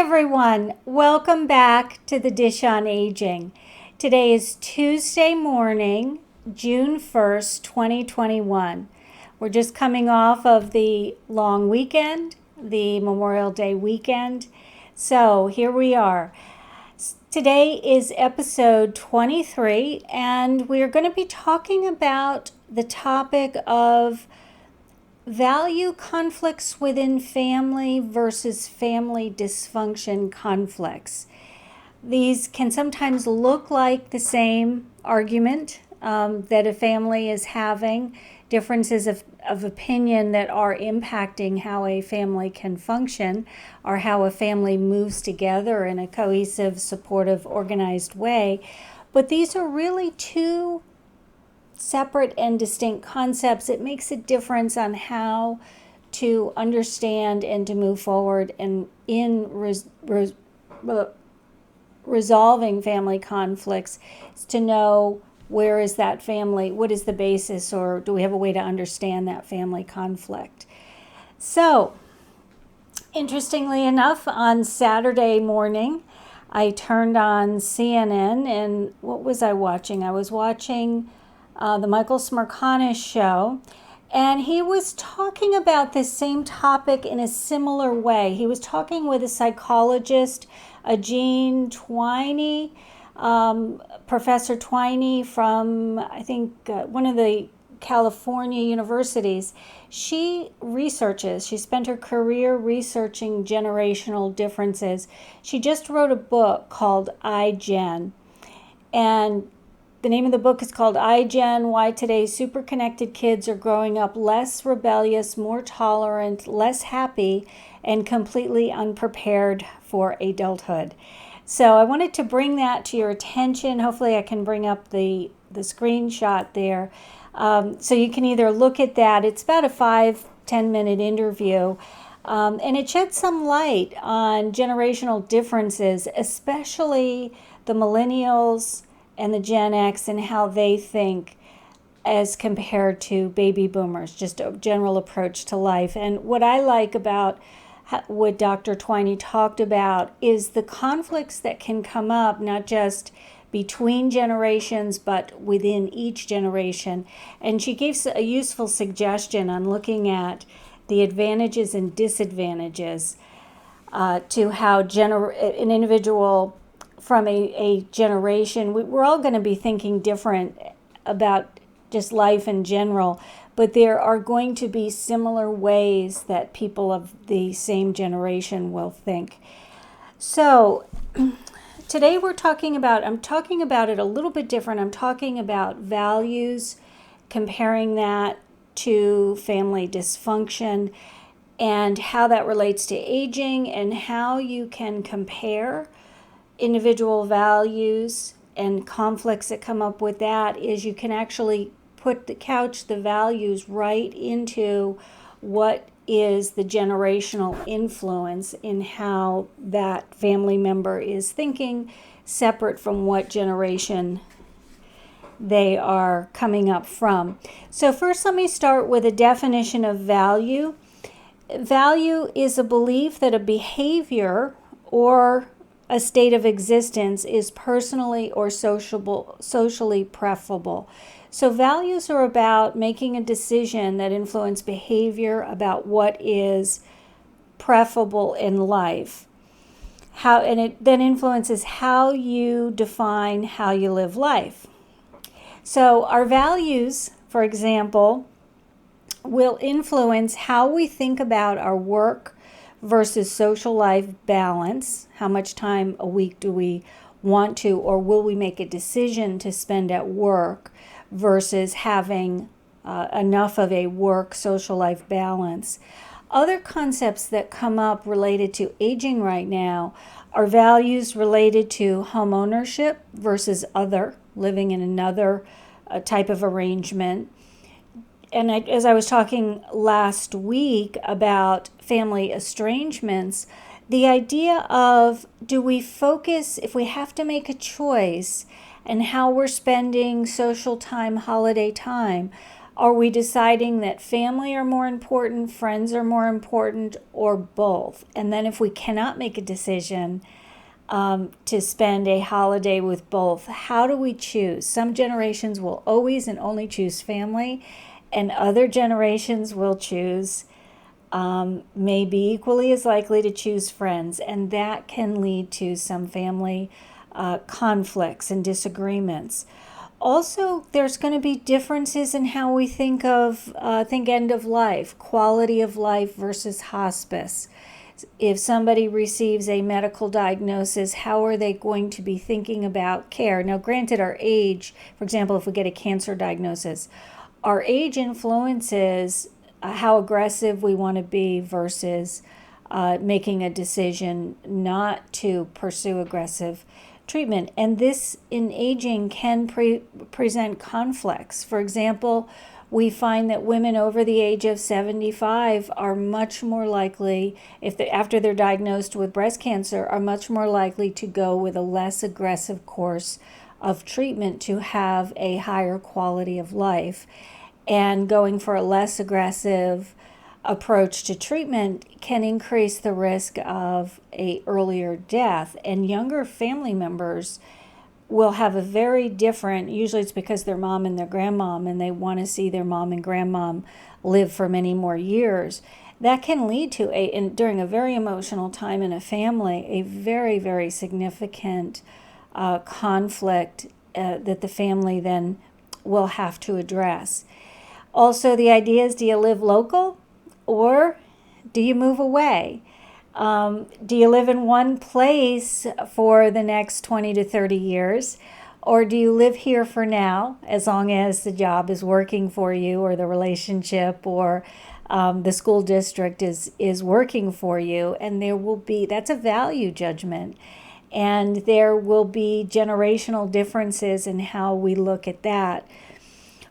everyone, welcome back to the Dish on Aging. Today is Tuesday morning, June 1st, 2021. We're just coming off of the long weekend, the Memorial Day weekend. So here we are. Today is episode 23, and we're going to be talking about the topic of value conflicts within family versus family dysfunction conflicts. These can sometimes look like the same argument that a family is having, differences of opinion that are impacting how a family can function or how a family moves together in a cohesive, supportive, organized way. But these are really two separate and distinct concepts. It makes a difference on how to understand and to move forward and in resolving family conflicts, is to know where is that family, what is the basis, or do we have a way to understand that family conflict. So, interestingly enough, on Saturday morning, I turned on CNN, and what was I watching? I was watching the Michael Smerconish show, and he was talking about this same topic in a similar way. He was talking with a psychologist, Jean Twiney, Professor Twiney from, I think, one of the California universities. She spent her career researching generational differences. She just wrote a book called iGen, and the name of the book is called iGen: Why Today's Super Connected Kids Are Growing Up Less Rebellious, More Tolerant, Less Happy, and Completely Unprepared for Adulthood. So I wanted to bring that to your attention. Hopefully I can bring up the screenshot there. So you can either look at that. It's about a 5-10 minute interview. And it sheds some light on generational differences, especially the millennials and the Gen X and how they think as compared to baby boomers, just a general approach to life. And what I like about what Dr. Twiney talked about is the conflicts that can come up, not just between generations, but within each generation. And she gives a useful suggestion on looking at the advantages and disadvantages to how an individual from a generation, we're all going to be thinking different about just life in general, but there are going to be similar ways that people of the same generation will think. So today I'm talking about it a little bit different. I'm talking about values, comparing that to family dysfunction, and how that relates to aging, and how you can compare individual values and conflicts that come up with that. Is you can actually couch the values right into what is the generational influence in how that family member is thinking, separate from what generation they are coming up from. So first, let me start with a definition of value. Value is a belief that a behavior or a state of existence is personally or socially preferable. So values are about making a decision that influence behavior about what is preferable in life. And it then influences how you define how you live life. So our values, for example, will influence how we think about our work versus social life balance. How much time a week do we want to, or will we make a decision to spend at work versus having enough of a work social life balance. Other concepts that come up related to aging right now are values related to homeownership versus living in another type of arrangement. And as I was talking last week about family estrangements, the idea of, do we focus, if we have to make a choice, and how we're spending social time, holiday time, Are we deciding that family are more important, friends are more important, or both? And then if we cannot make a decision to spend a holiday with both, how do we choose? Some generations will always and only choose family, and other generations will choose, may be equally as likely to choose friends, and that can lead to some family conflicts and disagreements. Also, there's going to be differences in how we think end of life, quality of life versus hospice. If somebody receives a medical diagnosis, how are they going to be thinking about care? Now, granted, our age, for example, if we get a cancer diagnosis, our age influences how aggressive we want to be versus making a decision not to pursue aggressive treatment. And this in aging can present conflicts. For example, we find that women over the age of 75 are much more likely, after they're diagnosed with breast cancer, are much more likely to go with a less aggressive course of treatment to have a higher quality of life. And going for a less aggressive approach to treatment can increase the risk of an earlier death. And younger family members will have a very different, usually it's because their mom and their grandmom, and they want to see their mom and grandmom live for many more years. That can lead to, during a very emotional time in a family, a very, very significant conflict that the family then will have to address. Also, the idea is, do you live local or do you move away? Do you live in one place for the next 20 to 30 years? Or do you live here for now, as long as the job is working for you, or the relationship, or the school district is working for you? And that's a value judgment. And there will be generational differences in how we look at that.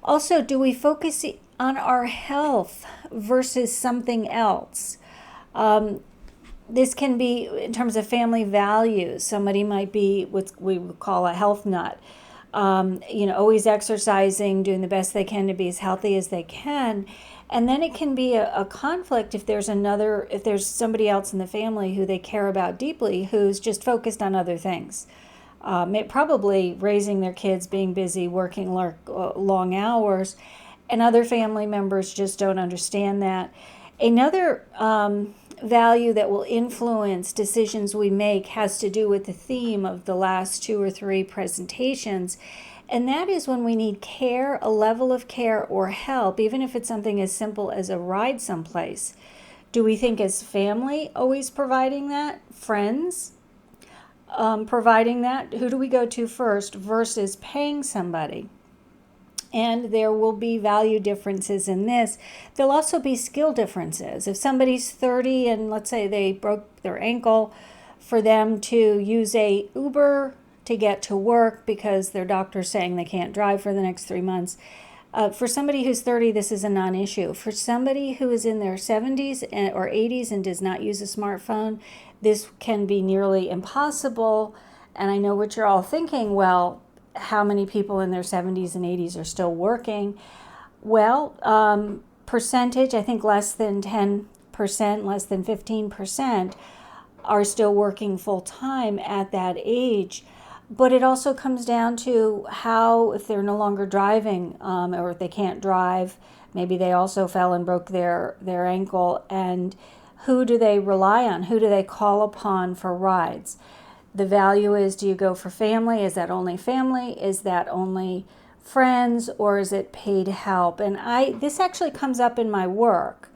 Also, do we focus on our health versus something else? This can be in terms of family values. Somebody might be what we would call a health nut, always exercising, doing the best they can to be as healthy as they can. And then it can be a conflict if there's somebody else in the family who they care about deeply, who's just focused on other things. Probably raising their kids, being busy, working long hours, and other family members just don't understand that. Another value that will influence decisions we make has to do with the theme of the last 2 or 3 presentations, and that is when we need care, a level of care or help, even if it's something as simple as a ride someplace. Do we think as family always providing that? Friends providing that? Who do we go to first versus paying somebody? And there will be value differences in this. There'll also be skill differences. If somebody's 30 and let's say they broke their ankle, for them to use a Uber to get to work because their doctor's saying they can't drive for the next 3 months. For somebody who's 30, this is a non-issue. For somebody who is in their 70s or 80s and does not use a smartphone, this can be nearly impossible. And I know what you're all thinking, well, how many people in their 70s and 80s are still working? Well, percentage, I think less than 10%, less than 15% are still working full time at that age. But it also comes down to how, if they're no longer driving, or if they can't drive, maybe they also fell and broke their ankle, and who do they rely on? Who do they call upon for rides? The value is, do you go for family? Is that only family? Is that only friends? Or is it paid help? And this actually comes up in my work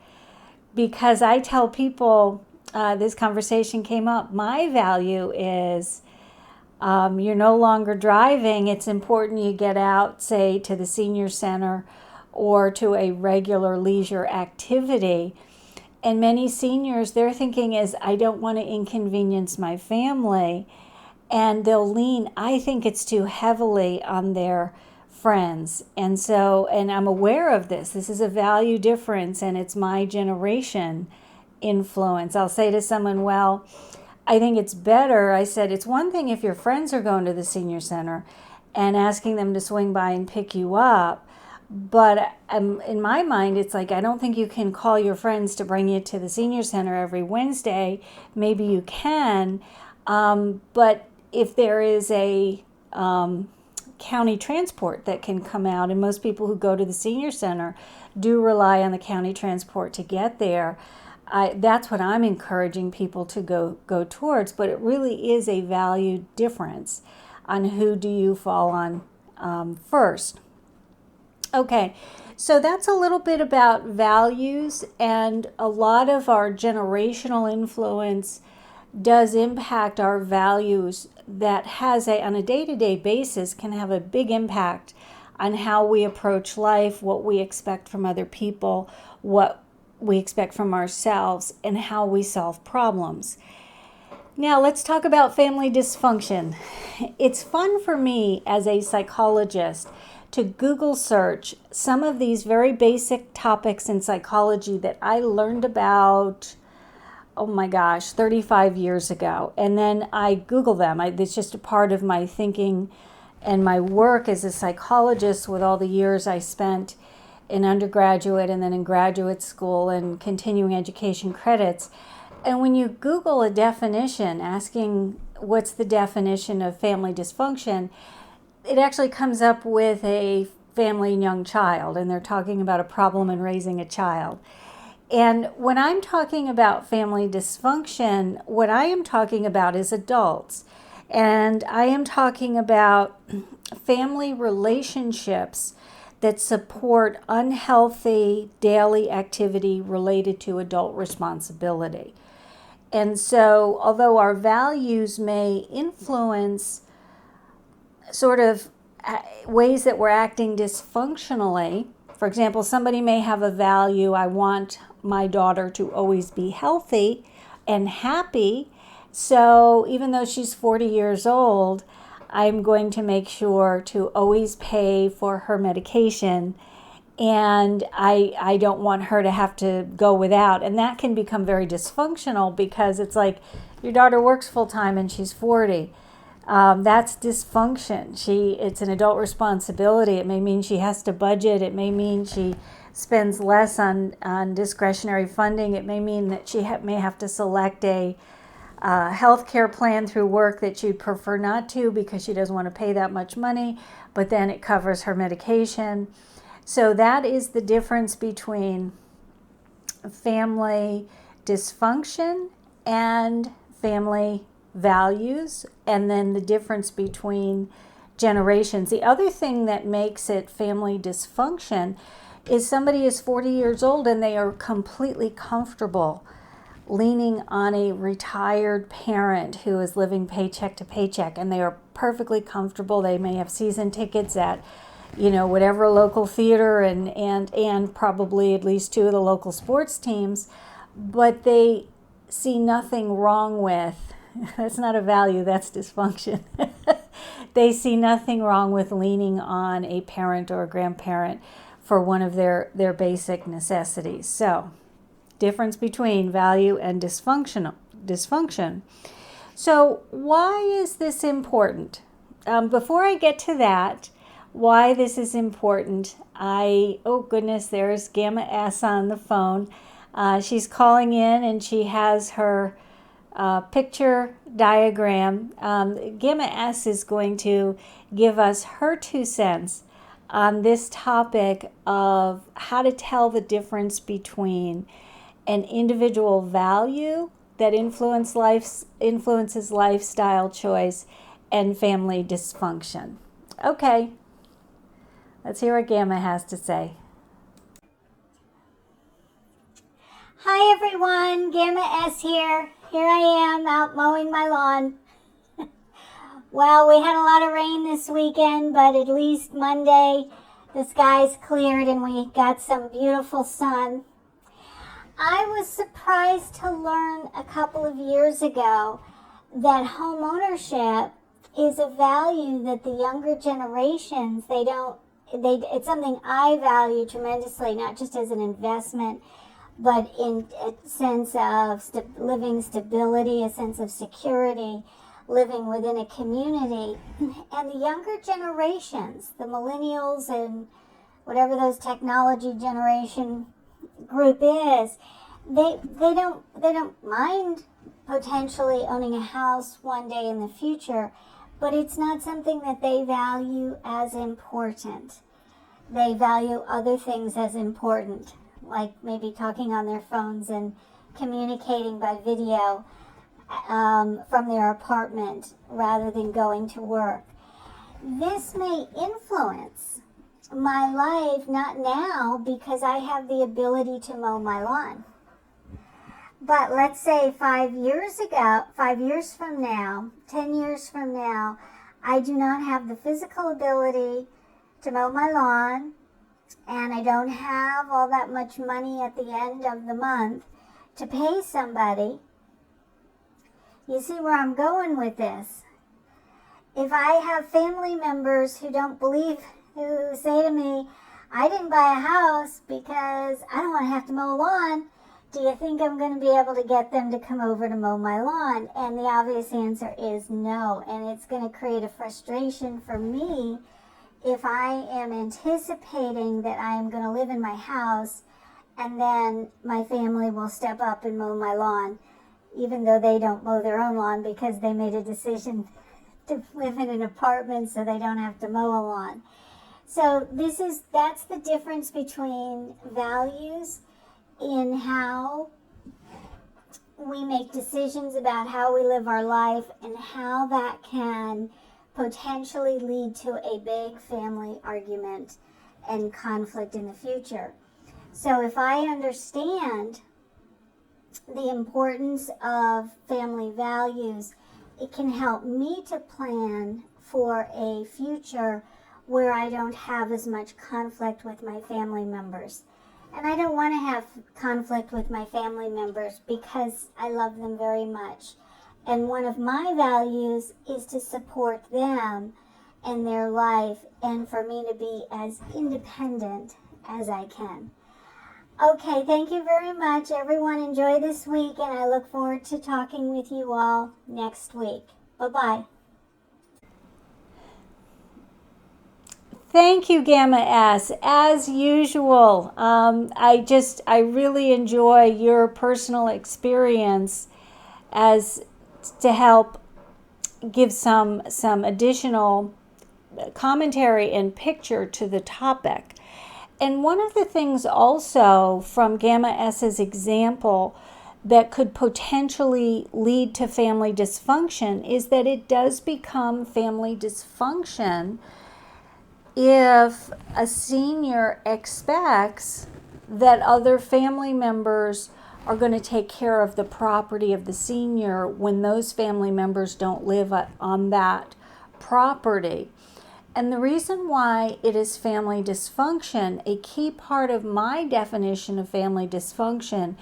because I tell people, this conversation came up, my value is, you're no longer driving. It's important you get out, say, to the senior center or to a regular leisure activity. And many seniors, their thinking is, I don't want to inconvenience my family. And they'll lean, I think it's too heavily on their friends. And I'm aware of this. This is a value difference, and it's my generation influence. I'll say to someone, well, I think it's better. I said, it's one thing if your friends are going to the senior center and asking them to swing by and pick you up. But in my mind, it's like, I don't think you can call your friends to bring you to the senior center every Wednesday. Maybe you can, but if there is a county transport that can come out, and most people who go to the senior center do rely on the county transport to get there, that's what I'm encouraging people to go towards. But it really is a value difference on who do you fall on first. Okay, so that's a little bit about values, and a lot of our generational influence does impact our values. That has on a day-to-day basis can have a big impact on how we approach life, what we expect from other people, what we expect from ourselves, and how we solve problems. Now let's talk about family dysfunction. It's fun for me as a psychologist to Google search some of these very basic topics in psychology that I learned about, oh my gosh, 35 years ago. And then I Google them. It's just a part of my thinking and my work as a psychologist with all the years I spent in undergraduate and then in graduate school and continuing education credits. And when you Google a definition, asking what's the definition of family dysfunction, it actually comes up with a family and young child, and they're talking about a problem in raising a child. And when I'm talking about family dysfunction, what I am talking about is adults. And I am talking about family relationships that support unhealthy daily activity related to adult responsibility. And so, although our values may influence sort of ways that we're acting dysfunctionally, for example, somebody may have a value, I want my daughter to always be healthy and happy. So even though she's 40 years old, I'm going to make sure to always pay for her medication, and I don't want her to have to go without. And that can become very dysfunctional because it's like your daughter works full time and she's 40. That's dysfunction. It's an adult responsibility. It may mean she has to budget. It may mean she spends less on discretionary funding. It may mean that she may have to select a health care plan through work that she'd prefer not to because she doesn't want to pay that much money, but then it covers her medication. So that is the difference between family dysfunction and family values, and then the difference between generations. The other thing that makes it family dysfunction is somebody is 40 years old and they are completely comfortable leaning on a retired parent who is living paycheck to paycheck, and they are perfectly comfortable. They may have season tickets at whatever local theater and probably at least 2 of the local sports teams, but they see nothing wrong with, that's not a value, that's dysfunction. They see nothing wrong with leaning on a parent or a grandparent for one of their basic necessities. So, difference between value and dysfunction. So, why is this important? Before I get to that, why this is important, oh goodness, there's Gamma S on the phone. She's calling in and she has her picture diagram. Gamma S is going to give us her 2 cents on this topic of how to tell the difference between an individual value that influences lifestyle choice and family dysfunction. Okay, let's hear what Gamma has to say. Hi everyone, Gamma S here. Here I am out mowing my lawn. Well, we had a lot of rain this weekend, but at least Monday the skies cleared and we got some beautiful sun. I was surprised to learn a couple of years ago that homeownership is a value that the younger generations, it's something I value tremendously, not just as an investment, but in a sense of living stability, a sense of security, living within a community. And the younger generations, the millennials and whatever those technology generation group is, they don't mind potentially owning a house one day in the future, but it's not something that they value as important. They value other things as important, like maybe talking on their phones and communicating by video from their apartment rather than going to work. This may influence my life, not now because I have the ability to mow my lawn. But let's say 5 years ago, 5 years from now, 10 years from now, I do not have the physical ability to mow my lawn, and I don't have all that much money at the end of the month to pay somebody. You see where I'm going with this? If I have family members who don't believe, who say to me, I didn't buy a house because I don't want to have to mow a lawn, do you think I'm going to be able to get them to come over to mow my lawn? And the obvious answer is no. And it's going to create a frustration for me if I am anticipating that I am going to live in my house and then my family will step up and mow my lawn, even though they don't mow their own lawn because they made a decision to live in an apartment so they don't have to mow a lawn. So that's the difference between values in how we make decisions about how we live our life and how that can potentially lead to a big family argument and conflict in the future. So if I understand the importance of family values, it can help me to plan for a future where I don't have as much conflict with my family members. And I don't want to have conflict with my family members because I love them very much. And one of my values is to support them in their life and for me to be as independent as I can. Okay, thank you very much. Everyone enjoy this week, and I look forward to talking with you all next week. Bye-bye. Thank you, Gamma S. As usual, I really enjoy your personal experience as to help give some additional commentary and picture to the topic. And one of the things also from Gamma S's example that could potentially lead to family dysfunction is that it does become family dysfunction if a senior expects that other family members are going to take care of the property of the senior when those family members don't live on that property. And the reason why it is family dysfunction, a key part of my definition of family dysfunction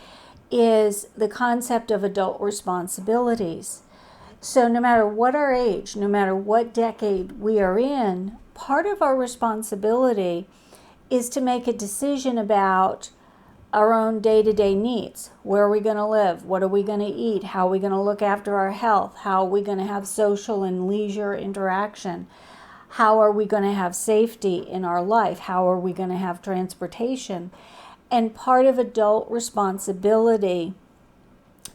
is the concept of adult responsibilities. So no matter what our age, no matter what decade we are in, part of our responsibility is to make a decision about our own day-to-day needs. Where are we going to live? What are we going to eat? How are we going to look after our health? How are we going to have social and leisure interaction? How are we going to have safety in our life? How are we going to have transportation? And part of adult responsibility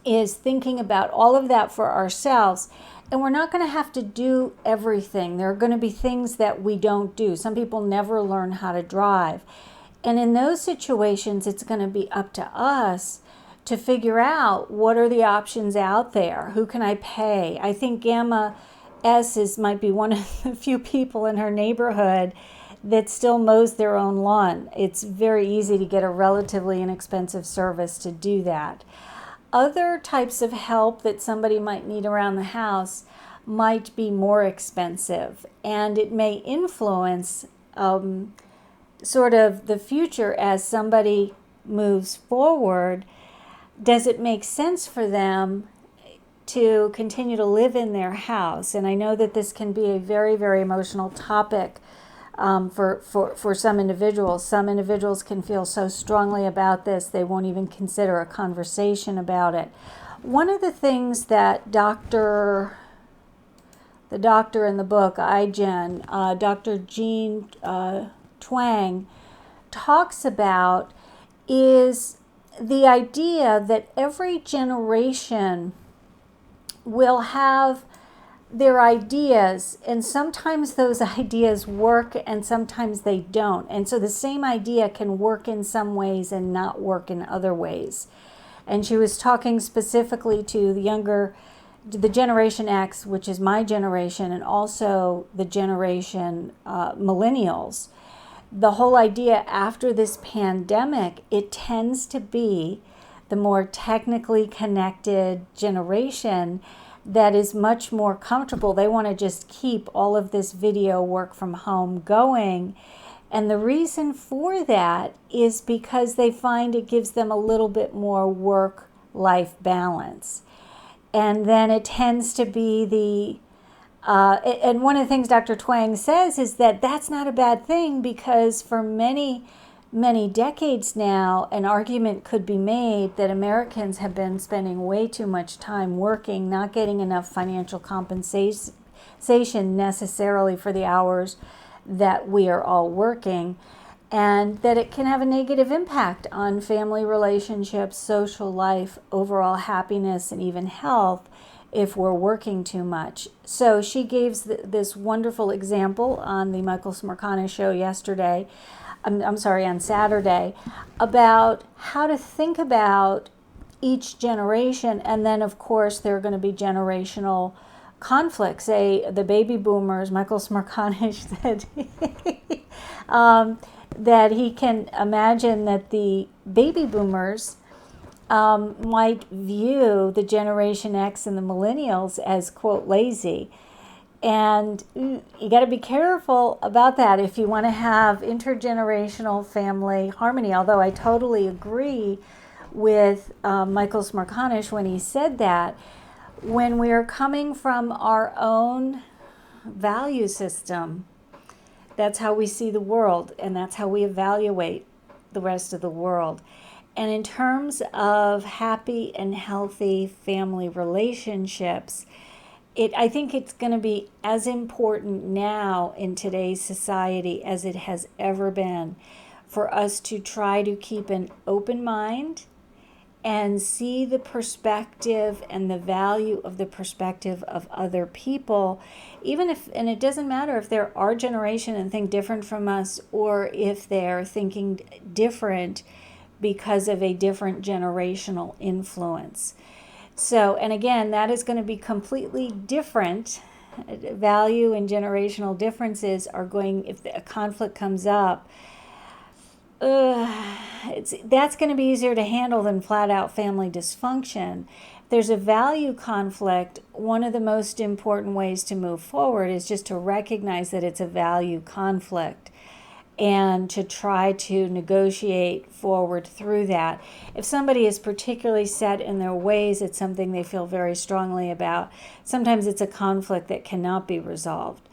is thinking about all of that for ourselves. And we're not going to have to do everything. There are going to be things that we don't do. Some people never learn how to drive. And in those situations, it's going to be up to us to figure out what are the options out there. Who can I pay? I think Gamma S might be one of the few people in her neighborhood that still mows their own lawn. It's very easy to get a relatively inexpensive service to do that. Other types of help that somebody might need around the house might be more expensive, and it may influence sort of the future as somebody moves forward. Does it make sense for them to continue to live in their house? And I know that this can be a very, very emotional topic for some individuals. Some individuals can feel so strongly about this they won't even consider a conversation about it. One of the things that the doctor in the book, iGen, Dr. Jean Twang, talks about is the idea that every generation will have their ideas, and sometimes those ideas work and sometimes they don't. And so the same idea can work in some ways and not work in other ways. And she was talking specifically to the Generation X, which is my generation, and also the generation millennials. The whole idea after this pandemic, it tends to be the more technically connected generation that is much more comfortable. They want to just keep all of this video work from home going. And the reason for that is because they find it gives them a little bit more work-life balance. And then it tends to be and one of the things Dr. Twang says is that that's not a bad thing, because for many decades now, an argument could be made that Americans have been spending way too much time working, not getting enough financial compensation necessarily for the hours that we are all working, and that it can have a negative impact on family relationships, social life, overall happiness, and even health if we're working too much. So she gave this wonderful example on the Michael Smerconish show yesterday, on Saturday, about how to think about each generation. And then, of course, there are going to be generational conflicts. Say, the baby boomers, Michael Smerconish said that he can imagine that the baby boomers might view the Generation X and the millennials as, quote, lazy. And you got to be careful about that if you want to have intergenerational family harmony. Although I totally agree with Michael Smerconish when he said that when we are coming from our own value system, that's how we see the world, and that's how we evaluate the rest of the world. And in terms of happy and healthy family relationships, I think it's going to be as important now in today's society as it has ever been for us to try to keep an open mind and see the perspective and the value of the perspective of other people, even if, and it doesn't matter if they're our generation and think different from us, or if they're thinking different because of a different generational influence. So, and again, that is going to be completely different. Value and generational differences are going, if a conflict comes up, that's going to be easier to handle than flat out family dysfunction. If there's a value conflict, one of the most important ways to move forward is just to recognize that it's a value conflict and to try to negotiate forward through that. If somebody is particularly set in their ways, it's something they feel very strongly about. Sometimes it's a conflict that cannot be resolved.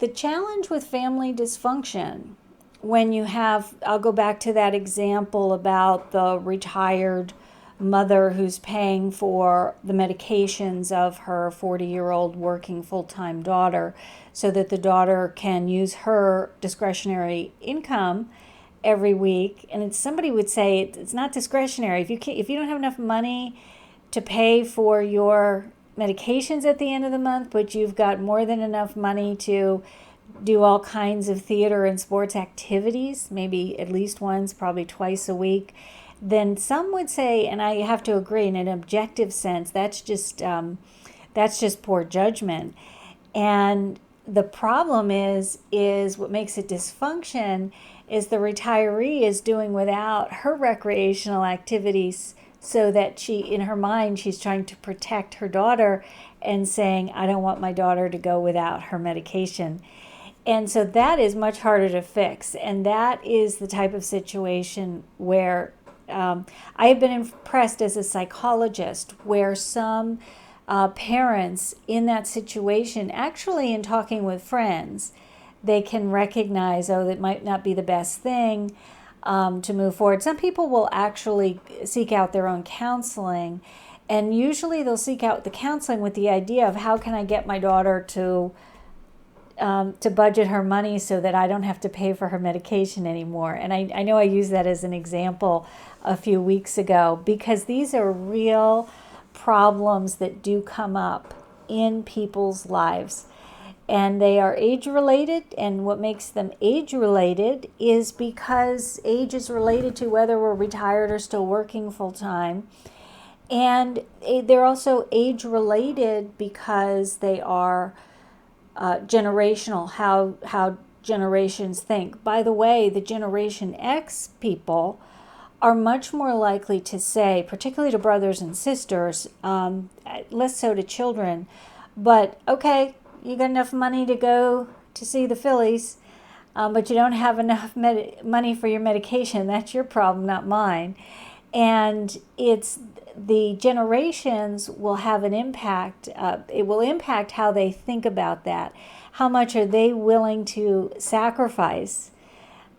The challenge with family dysfunction, when you have, I'll go back to that example about the retired mother who's paying for the medications of her 40-year-old working full-time daughter so that the daughter can use her discretionary income every week. And somebody would say it's not discretionary. If you don't have enough money to pay for your medications at the end of the month, but you've got more than enough money to do all kinds of theater and sports activities, maybe at least once, probably twice a week, then some would say, and I have to agree, in an objective sense, that's just poor judgment. And the problem is what makes it dysfunction is the retiree is doing without her recreational activities, so that she, in her mind, she's trying to protect her daughter and saying, I don't want my daughter to go without her medication. And so that is much harder to fix. And that is the type of situation where I have been impressed as a psychologist where some parents in that situation, actually in talking with friends, they can recognize, that might not be the best thing to move forward. Some people will actually seek out their own counseling, and usually they'll seek out the counseling with the idea of how can I get my daughter to to budget her money so that I don't have to pay for her medication anymore. And I know I used that as an example a few weeks ago because these are real problems that do come up in people's lives. And they are age related, and what makes them age related is because age is related to whether we're retired or still working full time. And they're also age related because they are generational, how generations think. By the way, the Generation X people are much more likely to say, particularly to brothers and sisters, less so to children, but okay, you got enough money to go to see the Phillies, but you don't have enough money for your medication. That's your problem, not mine. And it's the generations will have an impact. It will impact how they think about that. How much are they willing to sacrifice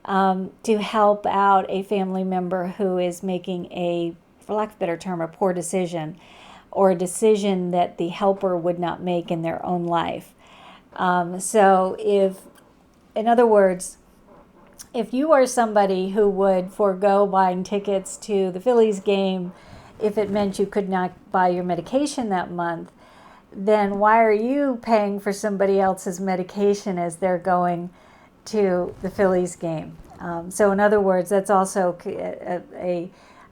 to help out a family member who is making a, for lack of a better term, a poor decision, or a decision that the helper would not make in their own life. So if, in other words, if you are somebody who would forego buying tickets to the Phillies game if it meant you could not buy your medication that month, then why are you paying for somebody else's medication as they're going to the Phillies game? So in other words, that's also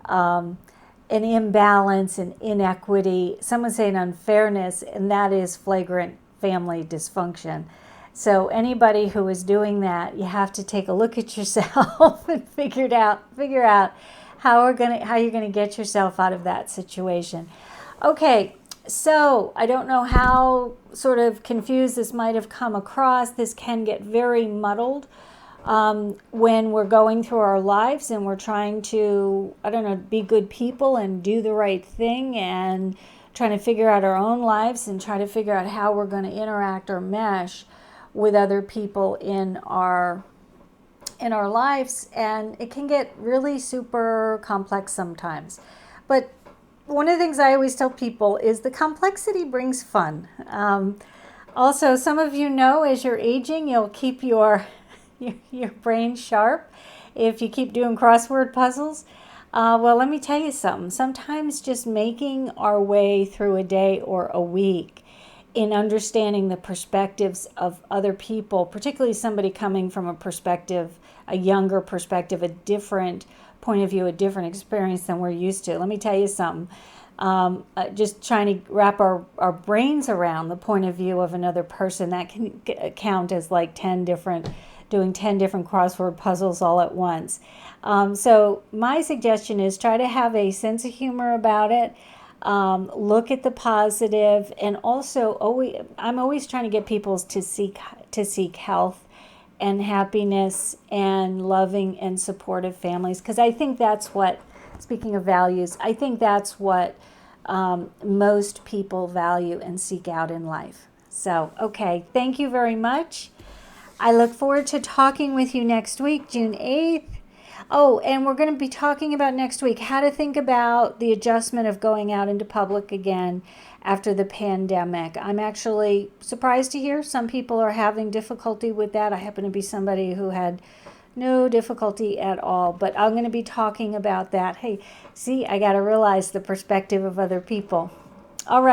an imbalance, an inequity, some would say an unfairness, and that is flagrant family dysfunction. So anybody who is doing that, you have to take a look at yourself and figure out how you're going to get yourself out of that situation. Okay, so I don't know how sort of confused this might have come across. This can get very muddled when we're going through our lives and we're trying to, be good people and do the right thing and trying to figure out our own lives and try to figure out how we're going to interact or mesh with other people in our lives. And it can get really super complex sometimes. But one of the things I always tell people is the complexity brings fun. Also, some of you know as you're aging, you'll keep your brain sharp if you keep doing crossword puzzles. Well, let me tell you something. Sometimes just making our way through a day or a week in understanding the perspectives of other people, particularly somebody coming from a younger perspective, a different point of view, a different experience than we're used to. Let me tell you something. Just trying to wrap our brains around the point of view of another person, that can count as like doing 10 different crossword puzzles all at once. So my suggestion is try to have a sense of humor about it. Look at the positive, and also I'm always trying to get people to seek health and happiness and loving and supportive families, because I think that's what, speaking of values, I think that's what most people value and seek out in life. So, okay, thank you very much. I look forward to talking with you next week, June 8th. Oh, and we're going to be talking about next week how to think about the adjustment of going out into public again after the pandemic. I'm actually surprised to hear some people are having difficulty with that. I happen to be somebody who had no difficulty at all, but I'm going to be talking about that. Hey, see, I got to realize the perspective of other people. All right.